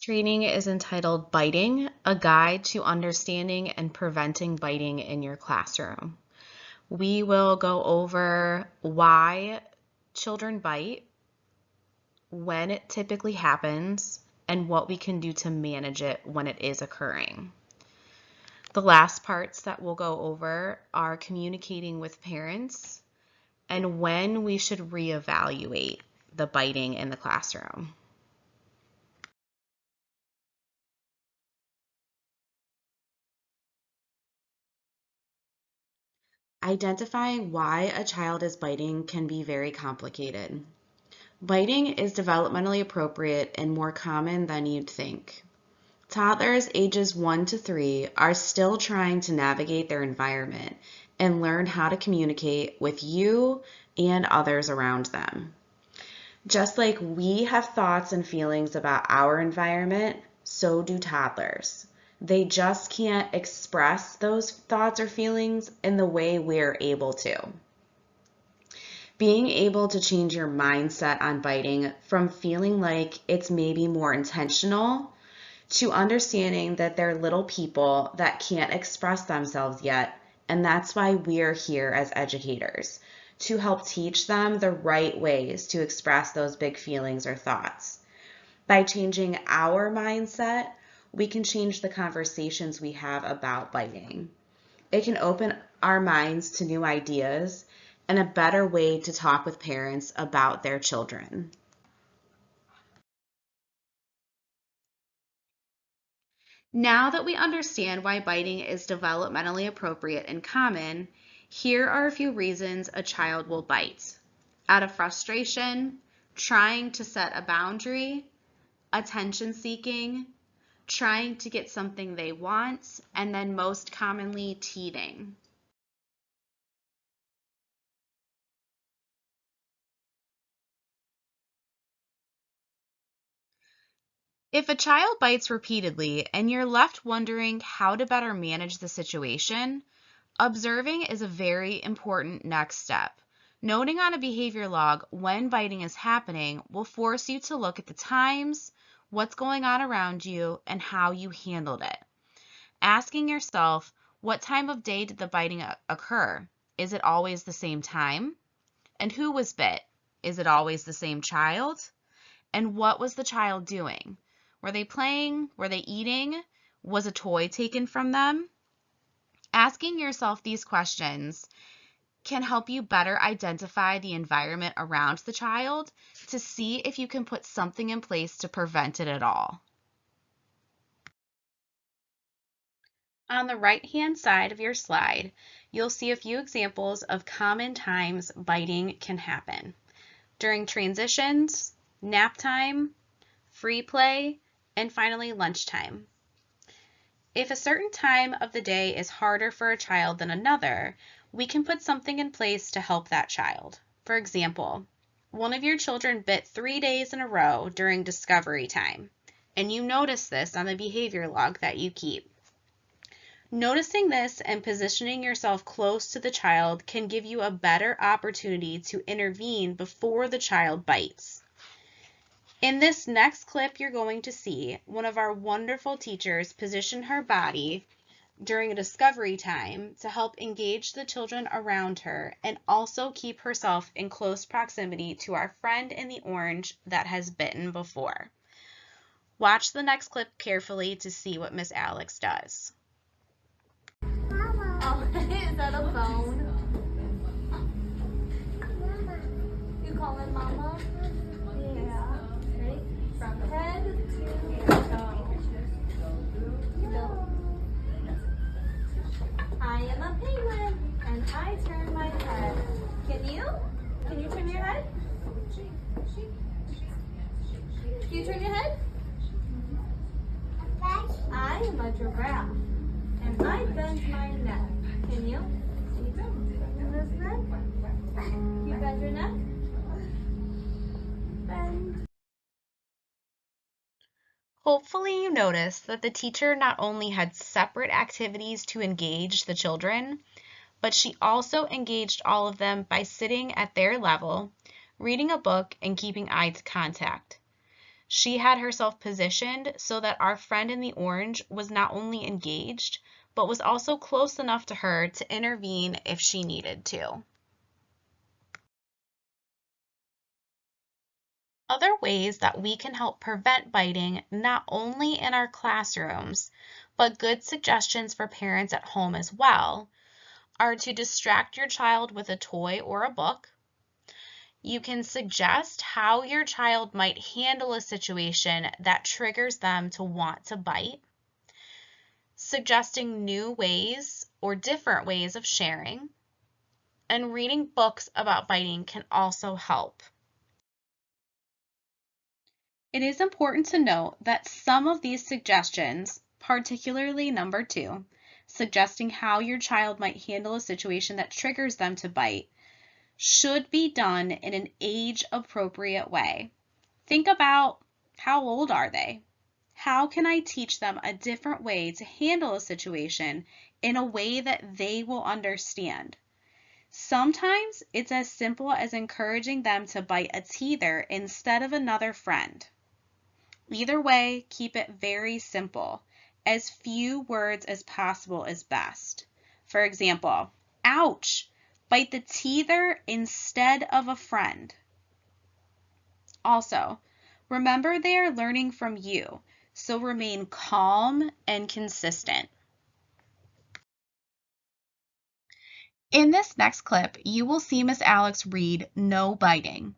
Training is entitled Biting, a Guide to Understanding and Preventing Biting in Your Classroom. We will go over why children bite, when it typically happens, and what we can do to manage it when it is occurring. The last parts that we'll go over are communicating with parents and when we should reevaluate the biting in the classroom. Identifying why a child is biting can be very complicated. Biting is developmentally appropriate and more common than you'd think. Toddlers ages 1 to 3 are still trying to navigate their environment and learn how to communicate with you and others around them. Just like we have thoughts and feelings about our environment, so do toddlers. They just can't express those thoughts or feelings in the way we're able to. Being able to change your mindset on biting from feeling like it's maybe more intentional to understanding that they're little people that can't express themselves yet, and that's why we're here as educators, to help teach them the right ways to express those big feelings or thoughts. By changing our mindset, we can change the conversations we have about biting. It can open our minds to new ideas and a better way to talk with parents about their children. Now that we understand why biting is developmentally appropriate and common, here are a few reasons a child will bite. Out of frustration, trying to set a boundary, attention seeking, trying to get something they want, and then most commonly teething. If a child bites repeatedly and you're left wondering how to better manage the situation, observing is a very important next step. Noting on a behavior log when biting is happening will force you to look at the times, what's going on around you, and how you handled it. Asking yourself, what time of day did the biting occur? Is it always the same time? And who was bit? Is it always the same child? And what was the child doing? Were they playing? Were they eating? Was a toy taken from them? Asking yourself these questions can help you better identify the environment around the child to see if you can put something in place to prevent it at all. On the right-hand side of your slide, you'll see a few examples of common times biting can happen. During transitions, nap time, free play, and finally lunchtime. If a certain time of the day is harder for a child than another, we can put something in place to help that child. For example, one of your children bit 3 days in a row during discovery time, and you notice this on the behavior log that you keep. Noticing this and positioning yourself close to the child can give you a better opportunity to intervene before the child bites. In this next clip, you're going to see one of our wonderful teachers position her body during a discovery time to help engage the children around her and also keep herself in close proximity to our friend in the orange that has bitten before. Watch the next clip carefully to see what Miss Alex does. Oh, is that a phone? You calling Mama? Yeah. Ready? From head to toe. No. I am a penguin, and I turn my head. Can you? Can you turn your head? Can you turn your head? I am a giraffe, and I bend my neck. Can you? Bend this neck? You bend your neck? Bend. Hopefully you noticed that the teacher not only had separate activities to engage the children, but she also engaged all of them by sitting at their level, reading a book, and keeping eye contact. She had herself positioned so that our friend in the orange was not only engaged, but was also close enough to her to intervene if she needed to. Other ways that we can help prevent biting, not only in our classrooms, but good suggestions for parents at home as well, are to distract your child with a toy or a book. You can suggest how your child might handle a situation that triggers them to want to bite. Suggesting new ways or different ways of sharing. And reading books about biting can also help. It is important to note that some of these suggestions, particularly number 2, suggesting how your child might handle a situation that triggers them to bite, should be done in an age-appropriate way. Think about, how old are they? How can I teach them a different way to handle a situation in a way that they will understand? Sometimes it's as simple as encouraging them to bite a teether instead of another friend. Either way, keep it very simple. As few words as possible is best. For example, ouch, bite the teether instead of a friend. Also, remember they are learning from you, so remain calm and consistent. In this next clip, you will see Miss Alex read "no biting."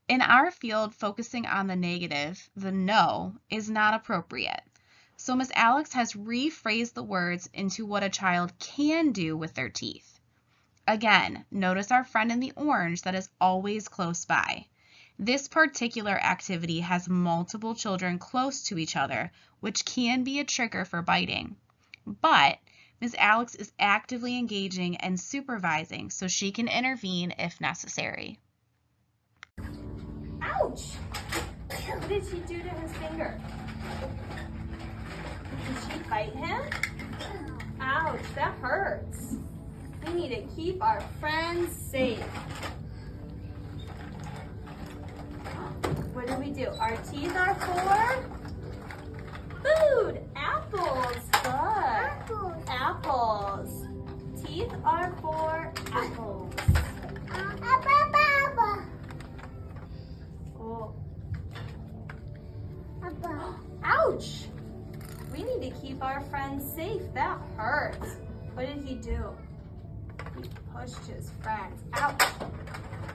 In our field, focusing on the negative, the no, is not appropriate. So Miss Alex has rephrased the words into what a child can do with their teeth. Again, notice our friend in the orange that is always close by. This particular activity has multiple children close to each other, which can be a trigger for biting. But Ms. Alex is actively engaging and supervising, so she can intervene if necessary. Ouch! What did she do to his finger? Did she bite him? Ouch, that hurts. We need to keep our friends safe. What do we do? Our teeth are for food. Apples. Good. Apples. Teeth are for apples. Oh. Ouch! We need to keep our friends safe. That hurts. What did he do? He pushed his friends. Ouch!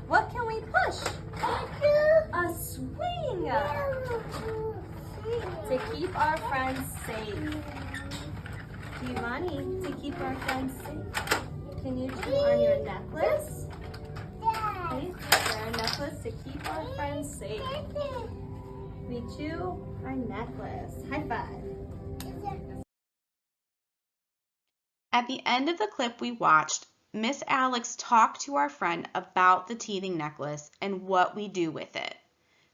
What can we push? A swing! To keep our friends safe. Do you want to keep our friends safe? Can you chew on your necklace? Okay, wear a necklace to keep our friends safe. We chew our necklace. High five. At the end of the clip we watched, Miss Alex talked to our friend about the teething necklace and what we do with it.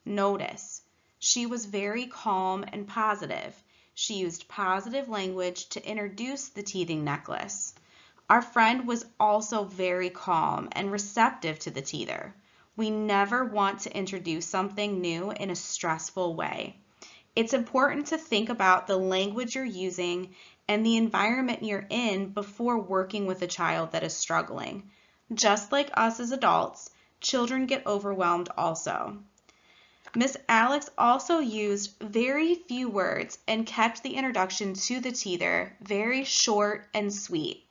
Notice, she was very calm and positive. She used positive language to introduce the teething necklace. Our friend was also very calm and receptive to the teether. We never want to introduce something new in a stressful way. It's important to think about the language you're using and the environment you're in before working with a child that is struggling. Just like us as adults, children get overwhelmed also. Miss Alex also used very few words and kept the introduction to the teether very short and sweet.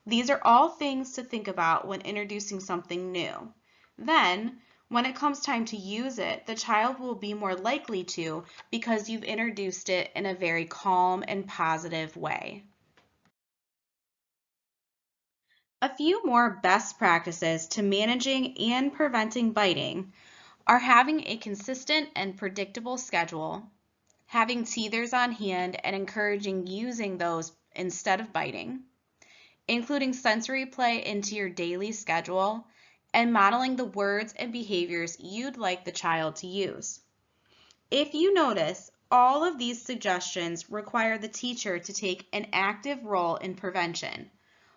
These are all things to think about when introducing something new. Then, when it comes time to use it, the child will be more likely to because you've introduced it in a very calm and positive way. A few more best practices to managing and preventing biting are having a consistent and predictable schedule, having teethers on hand and encouraging using those instead of biting, including sensory play into your daily schedule, and modeling the words and behaviors you'd like the child to use. If you notice, all of these suggestions require the teacher to take an active role in prevention.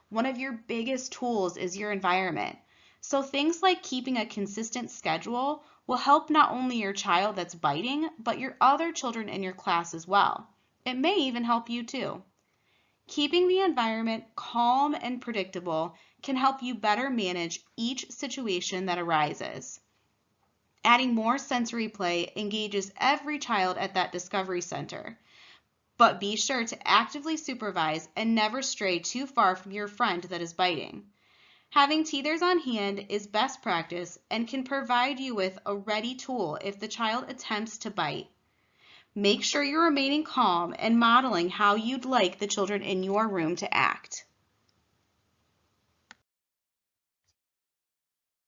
One of your biggest tools is your environment. So things like keeping a consistent schedule will help not only your child that's biting, but your other children in your class as well. It may even help you too. Keeping the environment calm and predictable can help you better manage each situation that arises. Adding more sensory play engages every child at that Discovery Center. But be sure to actively supervise and never stray too far from your friend that is biting. Having teethers on hand is best practice and can provide you with a ready tool if the child attempts to bite. Make sure you're remaining calm and modeling how you'd like the children in your room to act.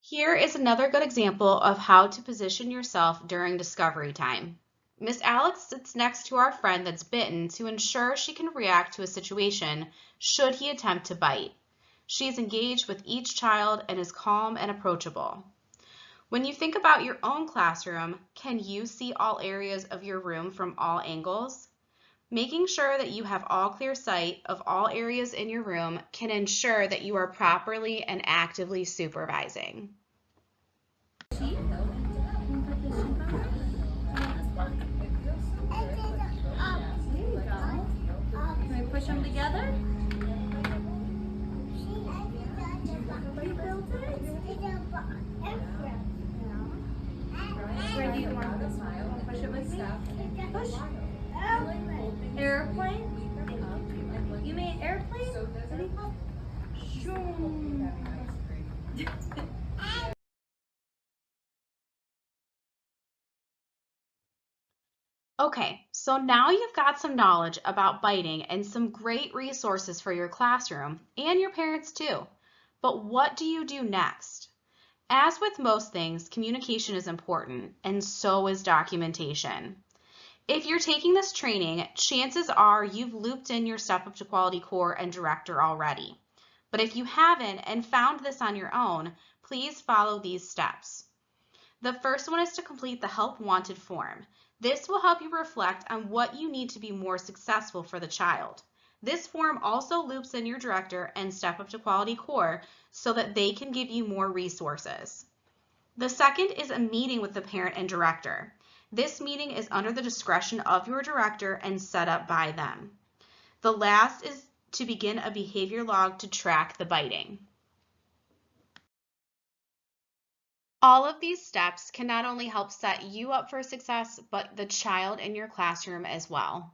Here is another good example of how to position yourself during discovery time. Miss Alex sits next to our friend that's bitten to ensure she can react to a situation should he attempt to bite. She is engaged with each child and is calm and approachable. When you think about your own classroom, can you see all areas of your room from all angles? Making sure that you have all clear sight of all areas in your room can ensure that you are properly and actively supervising. Can we push them together? Where do you want this? Push it with me? Push. Airplane? You mean airplane? Okay, so now you've got some knowledge about biting and some great resources for your classroom and your parents too. But what do you do next? As with most things, communication is important, and so is documentation. If you're taking this training, chances are you've looped in your Step Up to Quality core and director already. But if you haven't and found this on your own, please follow these steps. The first one is to complete the Help Wanted form. This will help you reflect on what you need to be more successful for the child. This form also loops in your director and Step Up to Quality core so that they can give you more resources. The second is a meeting with the parent and director. This meeting is under the discretion of your director and set up by them. The last is to begin a behavior log to track the biting. All of these steps can not only help set you up for success, but the child in your classroom as well.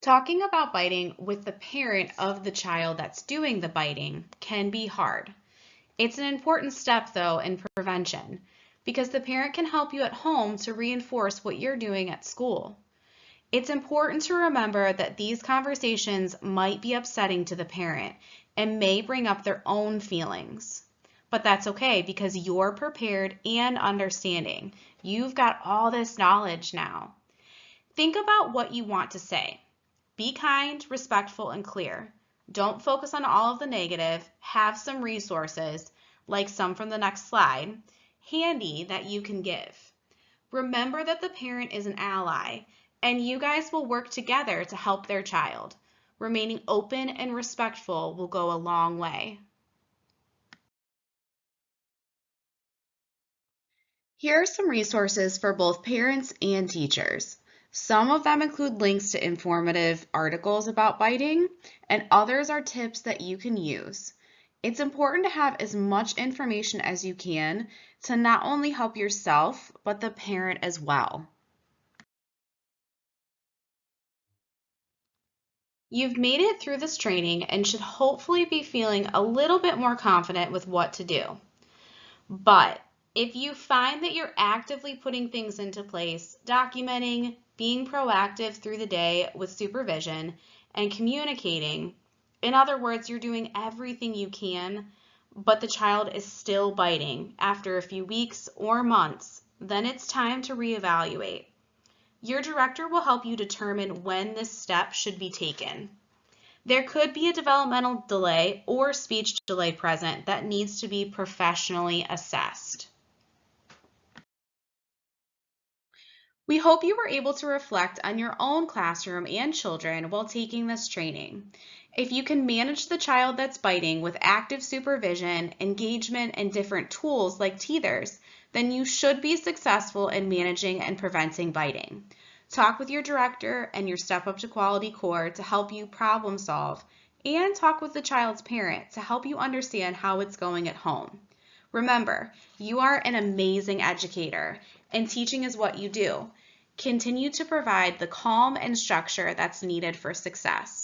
Talking about biting with the parent of the child that's doing the biting can be hard. It's an important step, though, in prevention, because the parent can help you at home to reinforce what you're doing at school. It's important to remember that these conversations might be upsetting to the parent and may bring up their own feelings. But that's okay because you're prepared and understanding. You've got all this knowledge now. Think about what you want to say. Be kind, respectful, and clear. Don't focus on all of the negative. Have some resources, like some from the next slide, handy that you can give. Remember that the parent is an ally, and you guys will work together to help their child. Remaining open and respectful will go a long way. Here are some resources for both parents and teachers. Some of them include links to informative articles about biting, and others are tips that you can use. It's important to have as much information as you can to not only help yourself, but the parent as well. You've made it through this training and should hopefully be feeling a little bit more confident with what to do. But if you find that you're actively putting things into place, documenting, being proactive through the day with supervision, and communicating, in other words, you're doing everything you can, but the child is still biting after a few weeks or months, then it's time to reevaluate. Your director will help you determine when this step should be taken. There could be a developmental delay or speech delay present that needs to be professionally assessed. We hope you were able to reflect on your own classroom and children while taking this training. If you can manage the child that's biting with active supervision, engagement, and different tools like teethers, then you should be successful in managing and preventing biting. Talk with your director and your Step Up to Quality core to help you problem solve, and talk with the child's parent to help you understand how it's going at home. Remember, you are an amazing educator, and teaching is what you do. Continue to provide the calm and structure that's needed for success.